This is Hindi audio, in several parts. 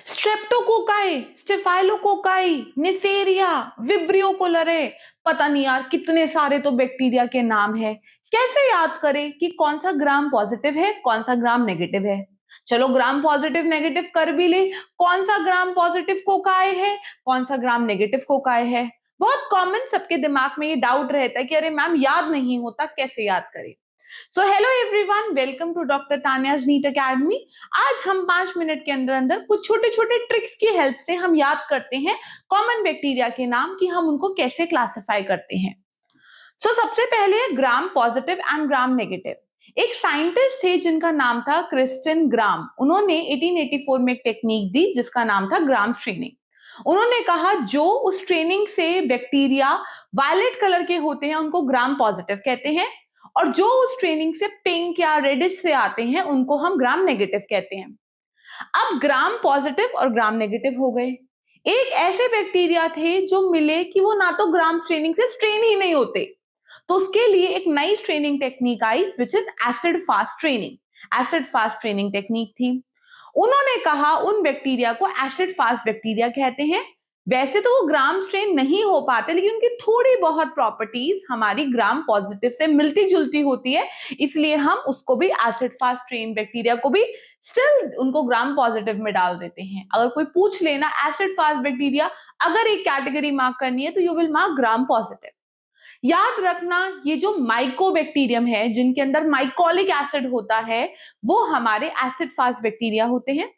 स्ट्रेप्टोकोकाई, स्टेफाइलोकोकाई, निसेरिया, विब्रियो कोलरे, पता नहीं यार कितने सारे तो बैक्टीरिया के नाम है। कैसे याद करें कि कौन सा ग्राम पॉजिटिव है, कौन सा ग्राम नेगेटिव है? चलो ग्राम पॉजिटिव नेगेटिव कर भी ले। कौन सा ग्राम पॉजिटिव कोकाई है, कौन सा ग्राम नेगेटिव कोकाई है? बहुत कॉमन सबके दिमाग में ये डाउट रहता है कि अरे मैम याद नहीं होता, कैसे याद करें? So hello everyone, welcome to doctor Tania's NEET academy. आज हम 5 मिनट के अंदर अंदर कुछ छोटे छोटे ट्रिक्स की हेल्प से हम याद करते हैं कॉमन बैक्टीरिया के नाम, कि हम उनको कैसे क्लासिफाई करते हैं। सबसे पहले gram positive and gram negative. एक साइंटिस्ट थे जिनका नाम था क्रिस्टिन ग्राम। उन्होंने 1884 में एक टेक्निक दी जिसका नाम था ग्राम स्ट्रेनिंग। उन्होंने कहा जो उस ट्रेनिंग से बैक्टीरिया वायलेट कलर के होते हैं उनको ग्राम पॉजिटिव कहते हैं, और जो उस ट्रेनिंग से पिंक या रेडिश से आते हैं उनको हम ग्राम नेगेटिव कहते हैं। अब ग्राम पॉजिटिव और ग्राम नेगेटिव हो गए। एक ऐसे बैक्टीरिया थे जो मिले कि वो ना तो ग्राम स्ट्रेनिंग से स्ट्रेन ही नहीं होते, तो उसके लिए एक नई staining technique which is acid fast fast ट्रेनिंग। एसिड फास्ट ट्रेनिंग टेक्निक थी। उन्होंने कहा उन बैक्टीरिया को एसिड फास्ट बैक्टीरिया कहते हैं। वैसे तो वो ग्राम स्ट्रेन नहीं हो पाते, लेकिन उनकी थोड़ी बहुत प्रॉपर्टीज हमारी ग्राम पॉजिटिव से मिलती जुलती होती है, इसलिए हम उसको भी एसिड फास्ट स्ट्रेन बैक्टीरिया को भी स्टिल उनको ग्राम पॉजिटिव में डाल देते हैं। अगर कोई पूछ लेना एसिड फास्ट बैक्टीरिया अगर एक कैटेगरी मार्क करनी है तो you will mark gram positive. याद रखना ये जो माइकोबैक्टीरियम है जिनके अंदर माइकोलिक एसिड होता है वो हमारे एसिड फास्ट बैक्टीरिया होते हैं।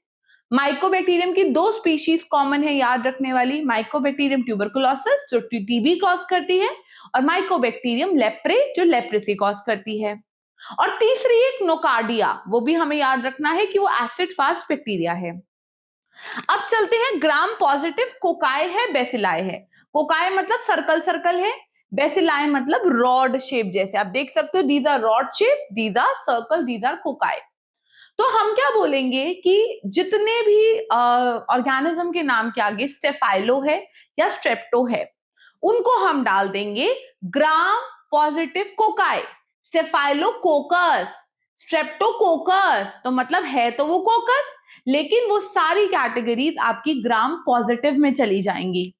माइकोबैक्टीरियम की दो स्पीशीज कॉमन है याद रखने वाली, माइकोबैक्टीरियम ट्यूबरकुलोसिस जो टीबी कॉज करती है, और माइकोबैक्टीरियम लेप्रे जो लेप्रेसी कॉज करती है। और तीसरी एक नोकार्डिया, वो भी हमें याद रखना है कि वो एसिड फास्ट बैक्टीरिया है। अब चलते हैं ग्राम पॉजिटिव कोकाई है, बेसिलाई है। कोकाई मतलब सर्कल सर्कल है, बेसिलाई मतलब रॉड शेप जैसे। आप देख सकते हो these are rod shape, these are circle, these are cocci. तो हम क्या बोलेंगे कि जितने भी ऑर्गेनिज्म के नाम के आगे स्टेफाइलो है या स्ट्रेप्टो है उनको हम डाल देंगे ग्राम पॉजिटिव कोकाई। स्टेफाइलोकोकस, स्ट्रेप्टोकोकस, तो मतलब है तो वो कोकस, लेकिन वो सारी कैटेगरीज आपकी ग्राम पॉजिटिव में चली जाएंगी।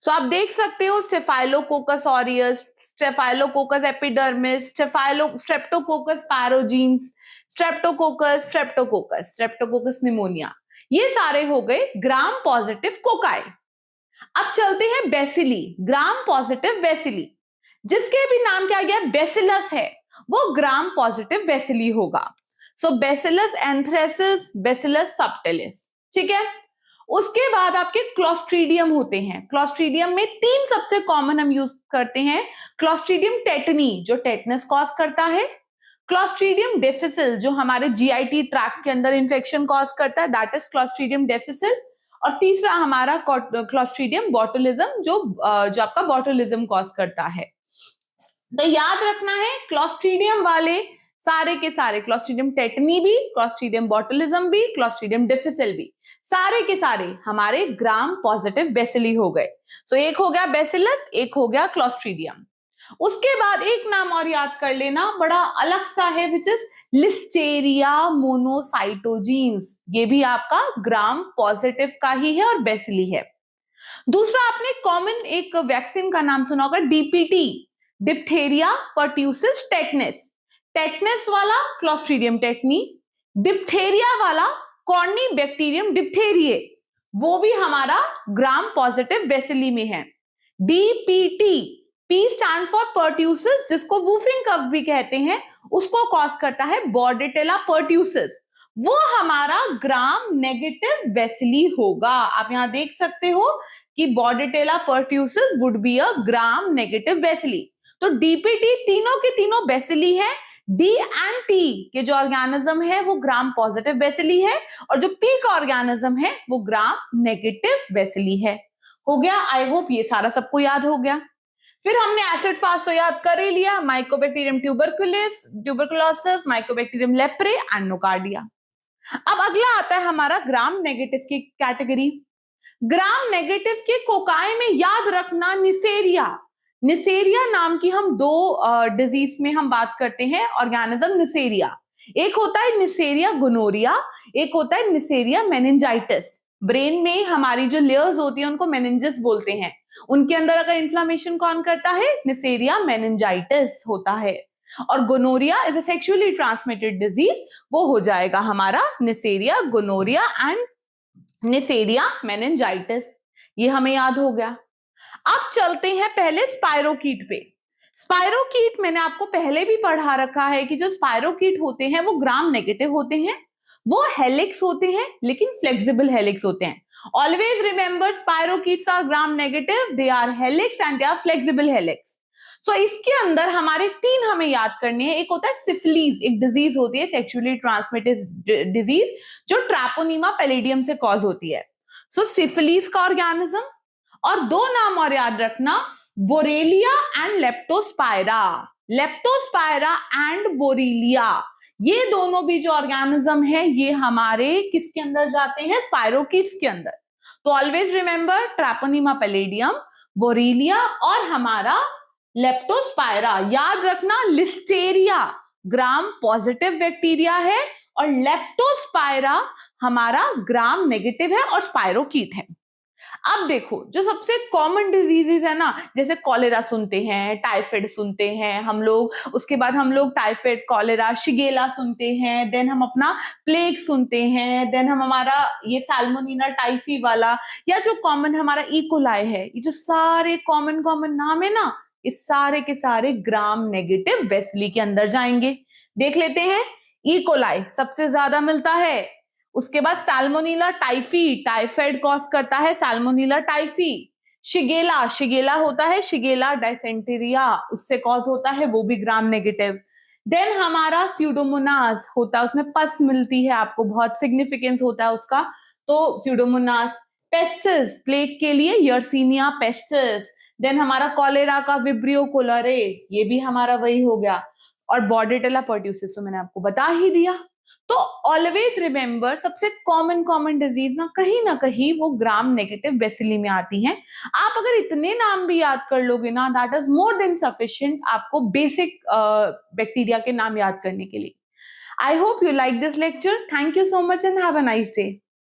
तो आप देख सकते हो staphylococcus aureus, staphylococcus epidermidis, streptococcus pyogenes, streptococcus, streptococcus pneumoniae, ये सारे हो गए ग्राम पॉजिटिव कोकाई। अब चलते हैं बेसिली, ग्राम पॉजिटिव बेसिली। जिसके भी नाम क्या गया बेसिलस है वो ग्राम पॉजिटिव बेसिली होगा। सो बेसिलस एंथ्रेसिस, बेसिलस सबटिलिस, ठीक है। उसके बाद आपके क्लोस्ट्रीडियम होते हैं। क्लोस्ट्रीडियम में तीन सबसे कॉमन हम यूज करते हैं। क्लोस्ट्रीडियम टेटनी जो टेटनस कॉज करता है, क्लोस्ट्रीडियम डिफिसिल जो हमारे जीआईटी ट्रैक्ट के अंदर इंफेक्शन कॉज करता है, दैट इज क्लोस्ट्रीडियम डिफिसिल। और तीसरा हमारा क्लोस्ट्रीडियम बोटुलिज्म जो आपका बोटुलिज्म कॉज करता है। तो याद रखना है क्लोस्ट्रीडियम वाले सारे के सारे, क्लोस्ट्रीडियम टेटनी भी, क्लोस्ट्रीडियम बोटुलिज्म भी, क्लोस्ट्रीडियम डिफिसिल भी, सारे के सारे हमारे ग्राम पॉजिटिव बेसिली हो गए। सो एक हो गया बेसिलस, एक हो गया क्लोस्ट्रीडियम। उसके बाद एक नाम और याद कर लेना, बड़ा अलग सा है, विच इज लिस्टेरिया मोनोसाइटोजीन्स। ये भी आपका ग्राम पॉजिटिव का ही है और बेसिली है। दूसरा आपने कॉमन एक वैक्सीन का नाम सुना होगा, DPT, diphtheria pertussis tetanus. Tetanus वाला क्लोस्ट्रीडियम टेटनी, डिप्थेरिया वाला कॉर्नीबैक्टीरियम डिप्थेरिये, वो भी हमारा ग्राम पॉजिटिव बेसिली में है। DPT, P stand for pertussis जिसको वूफिंग कफ भी कहते हैं, उसको कॉज करता है बॉर्डेटेला पर्ट्यूसिस, वो हमारा ग्राम नेगेटिव बेसिली होगा। आप यहां देख सकते हो कि bordetella pertussis would be a gram negative bacilli. तो डीपीटी तीनों के तीनों बेसिली है। डी एंड टी के जो ऑर्गेनिज्म है वो ग्राम पॉजिटिव बेसिली है, और जो पी का ऑर्गेनिज्म है वो ग्राम नेगेटिव बेसिली है। हो गया, आई होप ये सारा सबको याद हो गया। फिर हमने एसिड फास्ट तो याद कर ही लिया, Mycobacterium tuberculosis, Mycobacterium leprae and nocardia. अब अगला आता है हमारा ग्राम नेगेटिव की कैटेगरी। ग्राम नेगेटिव के कोकाई में याद रखना निसेरिया। निसेरिया नाम की हम दो डिजीज में हम बात करते हैं, ऑर्गेनिज्म निसेरिया। एक होता है निसेरिया गोनोरिया, एक होता है निसेरिया मेनिंजाइटिस। ब्रेन में हमारी जो लेयर्स होती है उनको मेनिंजेस बोलते हैं। उनके अंदर अगर इन्फ्लामेशन कौन करता है? नेसेरिया मेनिंजाइटिस होता है। और gonorrhoea is a sexually transmitted disease, वो हो जाएगा हमारा Neisseria gonorrhoea and Neisseria meningitis. ये हमें याद हो गया। अब चलते हैं पहले स्पाइरोकीट पे। स्पाइरोकीट मैंने आपको पहले भी पढ़ा रखा है कि जो स्पाइरोकीट होते हैं वो ग्राम नेगेटिव होते हैं, वो हेलिक्स होते हैं लेकिन फ्लेक्सिबल हेलिक्स होते हैं। Always remember spirochetes are gram negative, they are helix and they are flexible helix. तो इसके अंदर हमारे तीन हमें याद करने हैं। एक होता है सिफिलीज, एक डिजीज होती है सेक्सुअली ट्रांसमिटेड डिजीज जो ट्रैपोनीमा पैलिडियम से कॉज होती है। सो सिफिलीज का ऑर्गेनिज्म, और दो नाम और याद रखना, Borrelia and Leptospira. Leptospira and Borrelia, ये दोनों भी जो ऑर्गेनिज्म है ये हमारे किसके अंदर जाते हैं? स्पाइरोकीट्स के अंदर। तो ऑलवेज रिमेंबर ट्रैपोनीमा पैलिडियम, बोरेलिया और हमारा लेप्टोस्पायरा। याद रखना लिस्टेरिया ग्राम पॉजिटिव बैक्टीरिया है और लेप्टोस्पायरा हमारा ग्राम नेगेटिव है और स्पाइरोकीट है। अब देखो जो सबसे कॉमन डिजीजेस है ना, जैसे कॉलेरा सुनते हैं, टाइफाइड सुनते हैं हम लोग, उसके बाद हम लोग टाइफाइड, कॉलेरा, शिगेला सुनते हैं, देन हम अपना प्लेग सुनते हैं, देन हम हमारा ये साल्मोनेला टाइफी वाला, या जो कॉमन हमारा इकोलाई है, ये जो सारे कॉमन कॉमन नाम है ना, इस सारे के सारे ग्राम नेगेटिव बेसिली के अंदर जाएंगे। देख लेते हैं। इकोलाई सबसे ज्यादा मिलता है, उसके बाद साल्मोनेला टाइफी, टाइफाइड कॉज करता है साल्मोनेला टाइफी। शिगेला, शिगेला होता है शिगेला डायसेंटेरिया, उससे कॉज होता है, वो भी ग्राम नेगेटिव। देन हमारा स्यूडोमोनास होता है, उसमें पस मिलती है आपको, बहुत सिग्निफिकेंस होता है उसका, तो स्यूडोमोनास। पेस्टिस, प्लेग के लिए यर्सीनिया पेस्टिस। देन हमारा कॉलेरा का विब्रियो कोलरेस, ये भी हमारा वही हो गया। और बॉर्डेटेला पर्ट्यूसिस तो मैंने आपको बता ही दिया। तो ऑलवेज रिमेंबर सबसे कॉमन डिजीज ना कहीं वो ग्राम नेगेटिव बेसिली में आती हैं। आप अगर इतने नाम भी याद कर लोगे ना, that is more than sufficient आपको बेसिक बैक्टीरिया के नाम याद करने के लिए। I hope you like this lecture. Thank you so much and have a nice day.